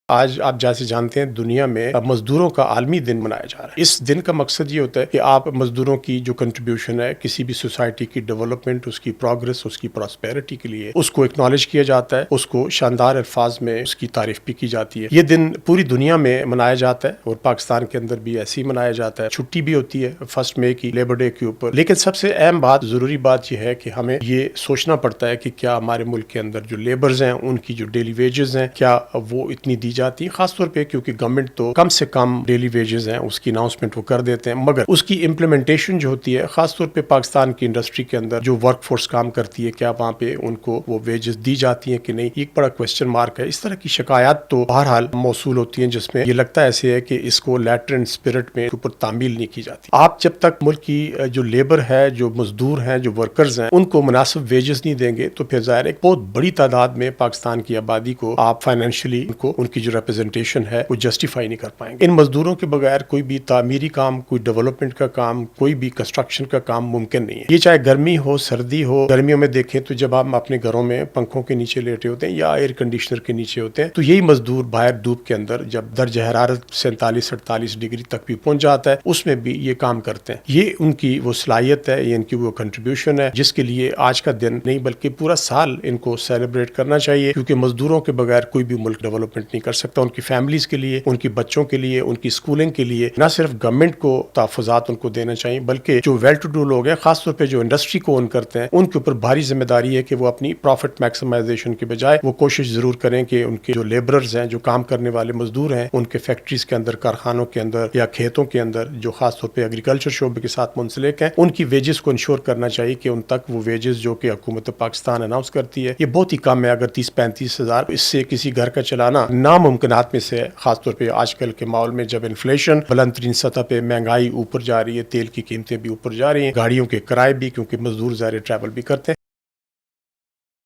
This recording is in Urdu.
آج آپ جیسے جانتے ہیں دنیا میں مزدوروں کا عالمی دن منایا جا رہا ہے۔ اس دن کا مقصد یہ ہوتا ہے کہ آپ مزدوروں کی جو کنٹریبیوشن ہے کسی بھی سوسائٹی کی ڈیولپمنٹ، اس کی پروگرس، اس کی پراسپیرٹی کے لیے اس کو اکنالج کیا جاتا ہے، اس کو شاندار الفاظ میں اس کی تعریف بھی کی جاتی ہے۔ یہ دن پوری دنیا میں منایا جاتا ہے اور پاکستان کے اندر بھی ایسے ہی منایا جاتا ہے۔ چھٹی بھی ہوتی ہے 1 مئی کی لیبر ڈے کے اوپر، لیکن سب سے اہم بات، ضروری بات یہ ہے کہ ہمیں یہ سوچنا پڑتا ہے کہ کیا ہمارے ملک کے اندر جو لیبرز ہیں ان کی جو ڈیلی ویجز ہیں کیا وہ اتنی دی جاتی ہیں، خاص طور پہ کیونکہ گورنمنٹ تو کم سے کم ڈیلی ویجز ہیں اس کی اناؤنسمنٹ وہ کر دیتے ہیں، مگر اس کی امپلیمنٹیشن جو ہوتی ہے خاص طور پہ پاکستان کی انڈسٹری کے اندر جو ورک فورس کام کرتی ہے کیا وہاں پہ ان کو وہ ویجز دی جاتی ہیں کہ نہیں، ایک بڑا کوسچن مارک ہے۔ اس طرح کی شکایات تو بہرحال موصول ہوتی ہیں جس میں یہ لگتا ایسے ہے کہ اس کو لیٹر اینڈ اسپرٹ میں اوپر تعمیل نہیں کی جاتی۔ آپ جب تک ملک کی جو لیبر ہے، جو مزدور ہیں، جو ورکرز ہیں، ان کو مناسب ویجز نہیں دیں گے تو پھر ظاہر ہے بہت بڑی تعداد میں پاکستان کی آبادی کو آپ فائنینشلی ان کی جو ریپرزنٹیشن ہے وہ جسٹیفائی نہیں کر پائیں گے۔ ان مزدوروں کے بغیر کوئی بھی تعمیری کام، کوئی ڈیولپمنٹ کا کام، کوئی بھی کنسٹرکشن کا کام ممکن نہیں ہے۔ یہ چاہے گرمی ہو، سردی ہو۔ گرمیوں میں دیکھیں تو جب آپ اپنے گھروں میں پنکھوں کے نیچے لیٹے ہوتے ہیں یا ایئر کنڈیشنر کے نیچے ہوتے ہیں تو یہی مزدور باہر دھوپ کے اندر جب درجہ حرارت 47-48 ڈگری تک بھی پہنچ جاتا ہے اس میں بھی یہ کام کرتے ہیں۔ یہ ان کی وہ صلاحیت ہے، یہ ان کی وہ کنٹریبیوشن ہے جس کے لیے آج کا دن نہیں بلکہ پورا سال ان کو سیلیبریٹ کرنا چاہیے، کیونکہ مزدوروں کے بغیر کوئی بھی ملک ڈیولپمنٹ نہیں کر سکتا۔ ان کی فیملیز کے لیے، ان کی بچوں کے لیے، ان کی اسکولنگ کے لیے نہ صرف گورنمنٹ کو تحفظات ان کو دینا چاہیے بلکہ جو ویل ٹو ڈو لوگ ہیں، خاص طور پہ جو انڈسٹری کو اون کرتے ہیں، ان کے اوپر بھاری ذمہ داری ہے کہ وہ اپنی پروفٹ میکسیمائزیشن کے بجائے وہ کوشش ضرور کریں کہ ان کے جو لیبررز ہیں، جو کام کرنے والے مزدور ہیں، ان کے فیکٹریز کے اندر، کارخانوں کے اندر یا کھیتوں کے اندر جو خاص طور پہ ایگریکلچر شعبے کے ساتھ منسلک ہیں، ان کی ویجز کو انشور کرنا چاہیے کہ ان تک وہ ویجز جو کہ حکومت پاکستان اناؤنس کرتی ہے، یہ بہت ہی کم ہے۔ اگر 30-35 ہزار، اس سے کسی گھر کا چلانا ناممکنات میں سے ہے، خاص طور پہ آج کل کے ماحول میں جب انفلیشن بلند ترین سطح پہ، مہنگائی اوپر جا رہی ہے، تیل کی قیمتیں بھی اوپر جا رہی ہیں، گاڑیوں کے کرائے بھی، کیونکہ مزدور ظاہر ٹریول بھی کرتے ہیں۔